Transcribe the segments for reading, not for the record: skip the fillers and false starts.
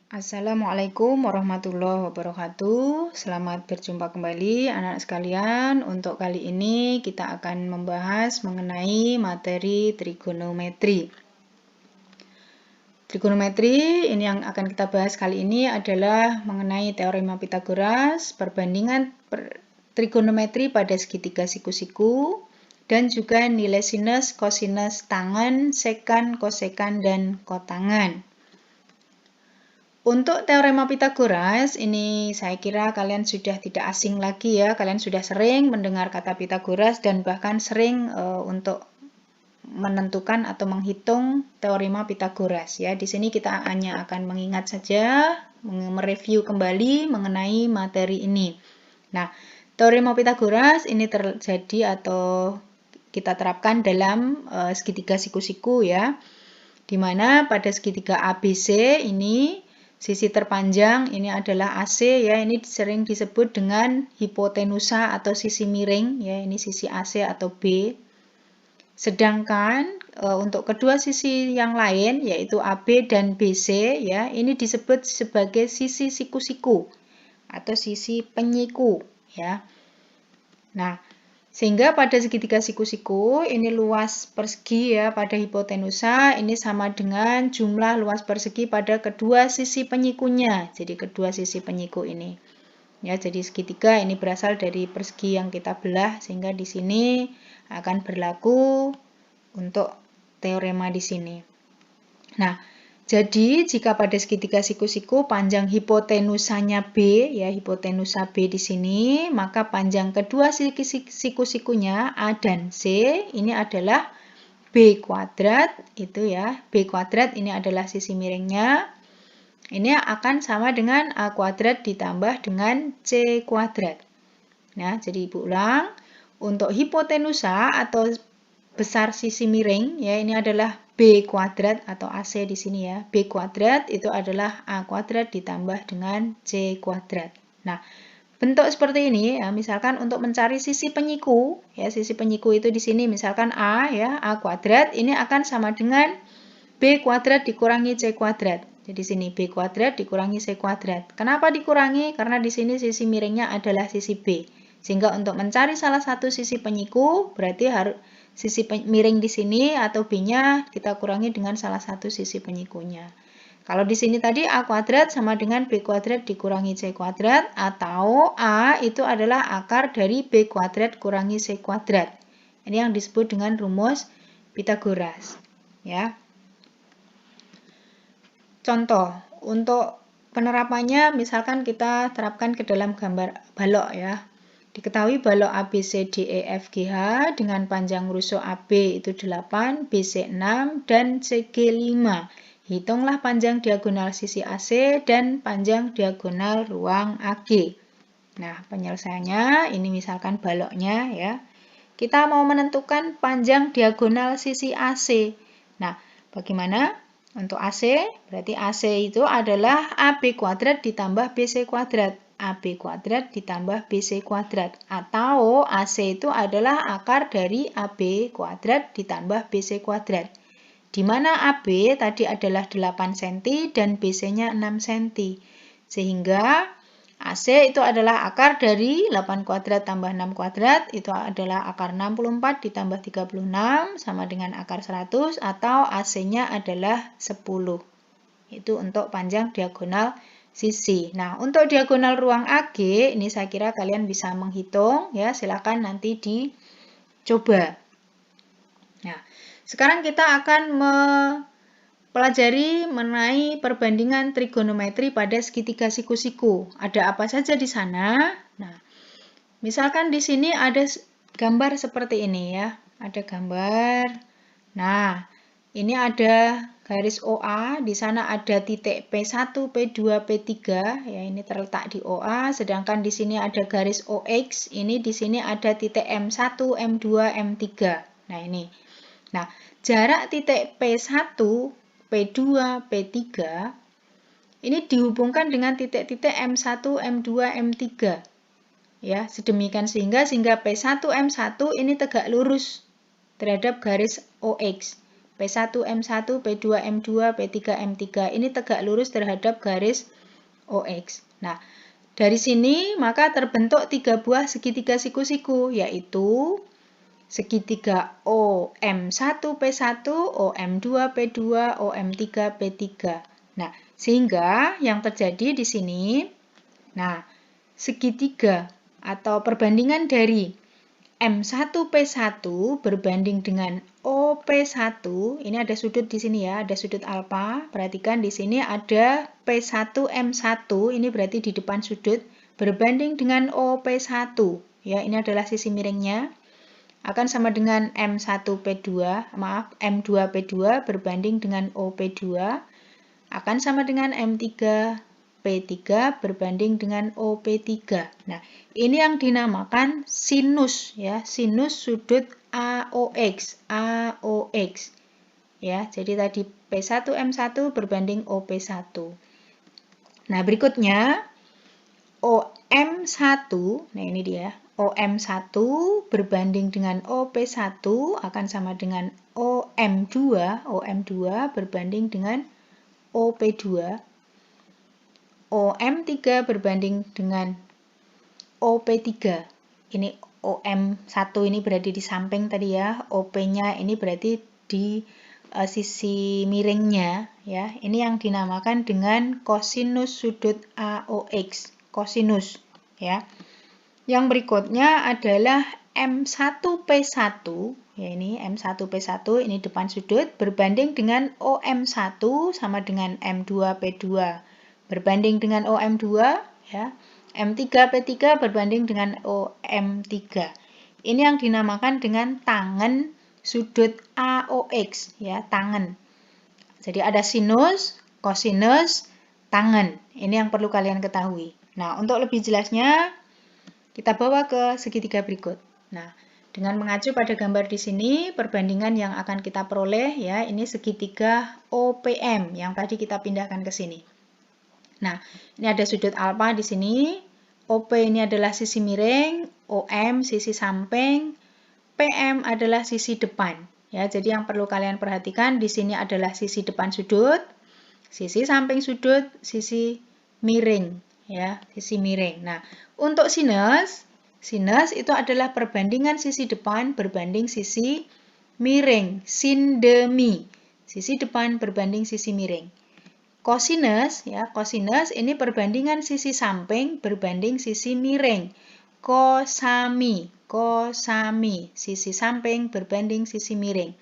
Assalamualaikum warahmatullahi wabarakatuh. Selamat berjumpa kembali anak-anak sekalian. Untuk kali ini kita akan membahas mengenai materi trigonometri. Trigonometri ini yang akan kita bahas kali ini adalah mengenai teorema Pythagoras, perbandingan trigonometri pada segitiga siku-siku, dan juga nilai sinus, kosinus, tangen, sekan, kosekan, dan kotangen. Untuk teorema Pythagoras, ini saya kira kalian sudah tidak asing lagi ya. Kalian sudah sering mendengar kata Pythagoras dan bahkan sering untuk menentukan atau menghitung teorema Pythagoras ya. Di sini kita hanya akan mengingat saja, mereview kembali mengenai materi ini. Nah, teorema Pythagoras ini terjadi atau kita terapkan dalam segitiga siku-siku ya. Di mana pada segitiga ABC ini sisi terpanjang ini adalah AC ya, ini sering disebut dengan hipotenusa atau sisi miring ya, ini sisi AC atau B. Sedangkan untuk kedua sisi yang lain yaitu AB dan BC ya, ini disebut sebagai sisi siku-siku atau sisi penyiku ya. Nah, sehingga pada segitiga siku-siku ini luas persegi ya pada hipotenusa ini sama dengan jumlah luas persegi pada kedua sisi penyikunya. Jadi kedua sisi penyiku ini. Ya, jadi segitiga ini berasal dari persegi yang kita belah sehingga di sini akan berlaku untuk teorema di sini. Nah, jadi jika pada segitiga siku-siku panjang hipotenusanya B, ya hipotenusa B di sini, maka panjang kedua siku-sikunya A dan C ini adalah B kuadrat, itu ya. B kuadrat ini adalah sisi miringnya. Ini akan sama dengan A kuadrat ditambah dengan C kuadrat. Nah, jadi Ibu ulang, untuk hipotenusa atau besar sisi miring ya ini adalah B kuadrat atau AC di sini ya. B kuadrat itu adalah A kuadrat ditambah dengan C kuadrat. Nah, bentuk seperti ini ya, misalkan untuk mencari sisi penyiku ya, sisi penyiku itu di sini misalkan A ya, A kuadrat ini akan sama dengan B kuadrat dikurangi C kuadrat. Jadi sini B kuadrat dikurangi C kuadrat. Kenapa dikurangi? Karena di sini sisi miringnya adalah sisi B. Sehingga untuk mencari salah satu sisi penyiku berarti harus sisi miring di sini atau B-nya kita kurangi dengan salah satu sisi penyikunya. Kalau di sini tadi A kuadrat sama dengan B kuadrat dikurangi C kuadrat atau A itu adalah akar dari B kuadrat kurangi C kuadrat. Ini yang disebut dengan rumus Pythagoras. Ya. Contoh, untuk penerapannya misalkan kita terapkan ke dalam gambar balok ya. Diketahui balok ABCDEFGH dengan panjang rusuk AB itu 8, BC 6, dan CG 5. Hitunglah panjang diagonal sisi AC dan panjang diagonal ruang AG. Nah, penyelesaiannya ini misalkan baloknya ya. Kita mau menentukan panjang diagonal sisi AC. Nah, bagaimana? Untuk AC, berarti AC itu adalah AB kuadrat ditambah BC kuadrat. AB kuadrat ditambah BC kuadrat. Atau AC itu adalah akar dari AB kuadrat ditambah BC kuadrat. Di mana AB tadi adalah 8 cm dan BC-nya 6 cm. Sehingga AC itu adalah akar dari 8 kuadrat tambah 6 kuadrat, itu adalah akar 64 ditambah 36 sama dengan akar 100 atau AC-nya adalah 10. Itu untuk panjang diagonal sisi. Nah, untuk diagonal ruang AG, ini saya kira kalian bisa menghitung ya, silakan nanti dicoba. Nah, sekarang kita akan pelajari mengenai perbandingan trigonometri pada segitiga siku-siku. Ada apa saja di sana? Nah, misalkan di sini ada gambar seperti ini ya. Ada gambar. Nah, ini ada garis OA, di sana ada titik P1, P2, P3, ya ini terletak di OA, sedangkan di sini ada garis OX, ini di sini ada titik M1, M2, M3. Nah, ini. Nah, jarak titik P1, P2, P3 ini dihubungkan dengan titik-titik M1, M2, M3. Ya, sedemikian sehingga P1, M1 ini tegak lurus terhadap garis OX. P1 M1, P2 M2, P3 M3. Ini tegak lurus terhadap garis OX. Nah, dari sini maka terbentuk 3 buah segitiga siku-siku, yaitu segitiga OM1 P1, OM2 P2, OM3 P3. Nah, sehingga yang terjadi di sini, nah, segitiga atau perbandingan dari M1 P1 berbanding dengan OP1, ini ada sudut di sini ya, ada sudut alfa. Perhatikan di sini ada P1 M1, ini berarti di depan sudut, berbanding dengan OP1. Ya, ini adalah sisi miringnya. Akan sama dengan M1 P2, maaf, M2 P2 berbanding dengan OP2. Akan sama dengan M3 P3 berbanding dengan OP3. Nah, ini yang dinamakan sinus ya, sinus sudut AOX, AOX. Ya, jadi tadi P1 M1 berbanding OP1. Nah, berikutnya OM1, nah ini dia. OM1 berbanding dengan OP1 akan sama dengan OM2, OM2 berbanding dengan OP2. OM3 berbanding dengan OP3. Ini OM1 ini berada di samping tadi ya, OP-nya ini berarti di sisi miringnya ya. Ini yang dinamakan dengan kosinus sudut AOX, kosinus ya. Yang berikutnya adalah M1P1, ya ini M1P1 ini depan sudut berbanding dengan OM1 sama dengan M2P2 berbanding dengan OM2 ya. M3P3 berbanding dengan OM3. Ini yang dinamakan dengan tangen sudut AOX ya, tangen. Jadi ada sinus, kosinus, tangen. Ini yang perlu kalian ketahui. Nah, untuk lebih jelasnya kita bawa ke segitiga berikut. Nah, dengan mengacu pada gambar di sini, perbandingan yang akan kita peroleh ya, ini segitiga OPM yang tadi kita pindahkan ke sini. Nah, ini ada sudut alfa di sini. OP ini adalah sisi miring, OM sisi samping, PM adalah sisi depan. Ya, jadi yang perlu kalian perhatikan di sini adalah sisi depan sudut, sisi samping sudut, sisi miring, ya, sisi miring. Nah, untuk sinus, sinus itu adalah perbandingan sisi depan berbanding sisi miring, sindemi. Sisi depan berbanding sisi miring. Kosinus, ya, kosinus ini perbandingan sisi samping berbanding sisi miring. Kosami, kosami, sisi samping berbanding sisi miring.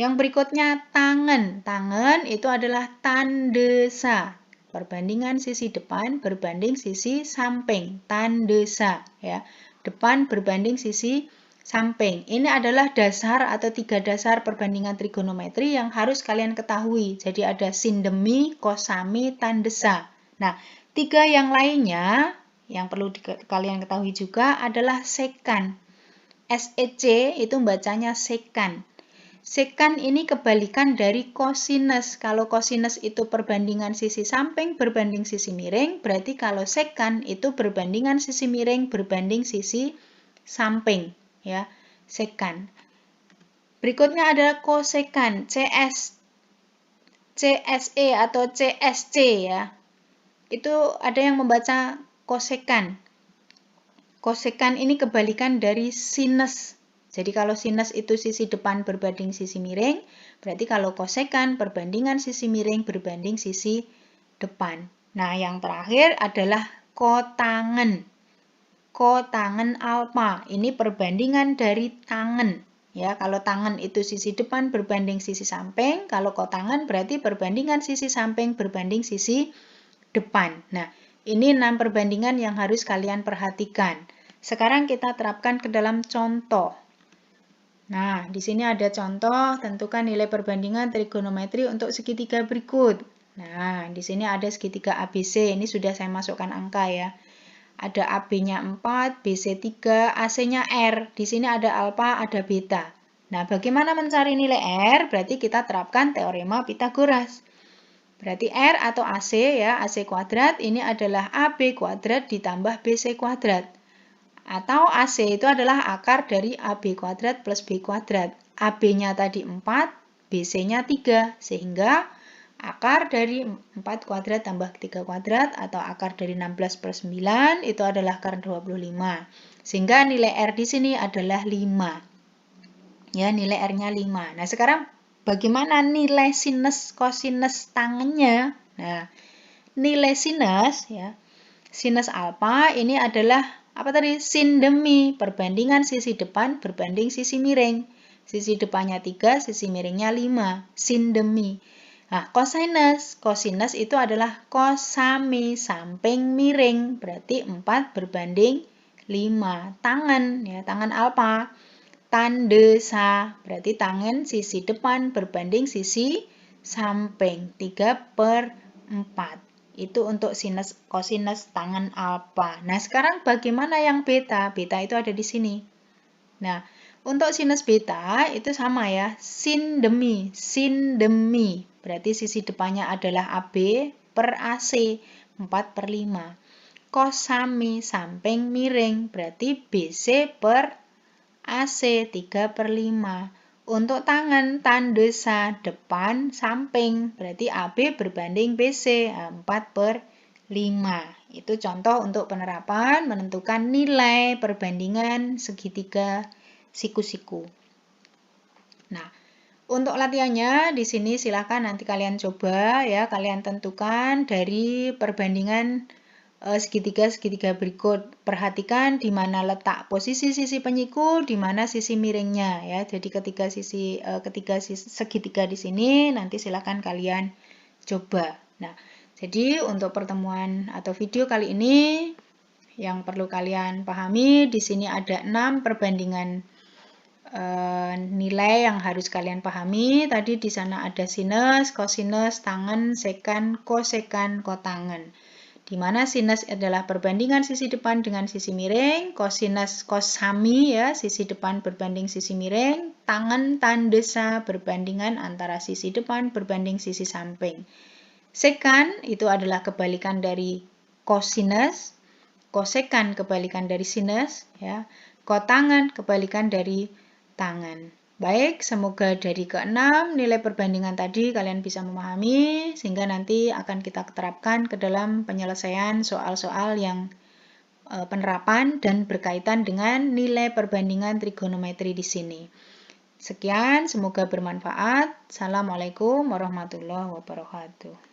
Yang berikutnya tangen. Tangen itu adalah tandesa. Perbandingan sisi depan berbanding sisi samping. Tandesa, ya. Depan berbanding sisi samping. Ini adalah dasar atau 3 dasar perbandingan trigonometri yang harus kalian ketahui. Jadi ada sindemi, kosami, tandesa. Nah, 3 yang lainnya yang perlu kalian ketahui juga adalah sekan. SEC itu bacanya sekan. Sekan ini kebalikan dari kosinus. Kalau kosinus itu perbandingan sisi samping berbanding sisi miring, berarti kalau sekan itu perbandingan sisi miring berbanding sisi samping. Ya, sekan. Berikutnya adalah kosekan, CSE atau CSC ya. Itu ada yang membaca kosekan. Kosekan ini kebalikan dari sinus. Jadi kalau sinus itu sisi depan berbanding sisi miring, berarti kalau kosekan perbandingan sisi miring berbanding sisi depan. Nah, yang terakhir adalah kotangen. Kotangen alfa, ini perbandingan dari tangen. Ya, kalau tangen itu sisi depan berbanding sisi samping, kalau kotangen berarti perbandingan sisi samping berbanding sisi depan. Nah, ini 6 perbandingan yang harus kalian perhatikan. Sekarang kita terapkan ke dalam contoh. Nah, di sini ada contoh, tentukan nilai perbandingan trigonometri untuk segitiga berikut. Nah, di sini ada segitiga ABC, ini sudah saya masukkan angka ya. Ada AB-nya 4, BC 3, AC-nya R. Di sini ada alfa, ada beta. Nah, bagaimana mencari nilai R? Berarti kita terapkan teorema Pythagoras. Berarti R atau AC ya, AC kuadrat ini adalah AB kuadrat ditambah BC kuadrat. Atau AC itu adalah akar dari AB kuadrat plus B kuadrat. AB-nya tadi 4, BC-nya 3. Sehingga akar dari 4 kuadrat tambah 3 kuadrat atau akar dari 16 per 9 itu adalah akar 25. Sehingga nilai R di sini adalah 5. Ya, nilai R-nya 5. Nah, sekarang bagaimana nilai sinus kosinus tangennya? Nah, nilai sinus ya. Sinus alfa ini adalah apa tadi? Sin demi perbandingan sisi depan berbanding sisi miring. Sisi depannya 3, sisi miringnya 5. Sin demi. Nah, kosinus itu adalah kosami samping miring, berarti 4 berbanding 5. Tangan, ya, tangan alfa. Tande sa, berarti tangan sisi depan berbanding sisi samping, 3/4. Itu untuk sinus kosinus tangan alfa. Nah, sekarang bagaimana yang beta? Beta itu ada di sini. Nah, untuk sinus beta itu sama ya, sin demi. Berarti sisi depannya adalah AB per AC, 4/5. Kosami samping miring, berarti BC per AC, 3/5. Untuk tangan, tandesa depan samping, berarti AB berbanding BC, 4/5. Itu contoh untuk penerapan menentukan nilai perbandingan segitiga siku-siku. Nah, untuk latihannya di sini silakan nanti kalian coba ya, kalian tentukan dari perbandingan segitiga-segitiga berikut. Perhatikan di mana letak posisi sisi penyiku, di mana sisi miringnya ya. Jadi ketiga segitiga di sini nanti silakan kalian coba. Nah, jadi untuk pertemuan atau video kali ini yang perlu kalian pahami di sini ada 6 perbandingan nilai yang harus kalian pahami. Tadi di sana ada sinus, kosinus, tangen, sekan, kosekan, kotangen. Di mana sinus adalah perbandingan sisi depan dengan sisi miring, kosinus kosami ya, sisi depan berbanding sisi miring, tangen tandesa berbandingan antara sisi depan berbanding sisi samping. Sekan itu adalah kebalikan dari kosinus, kosekan kebalikan dari sinus ya, kotangen kebalikan dari tangan. Baik, semoga dari ke-6 nilai perbandingan tadi kalian bisa memahami sehingga nanti akan kita terapkan ke dalam penyelesaian soal-soal yang penerapan dan berkaitan dengan nilai perbandingan trigonometri di sini. Sekian, semoga bermanfaat. Assalamualaikum warahmatullahi wabarakatuh.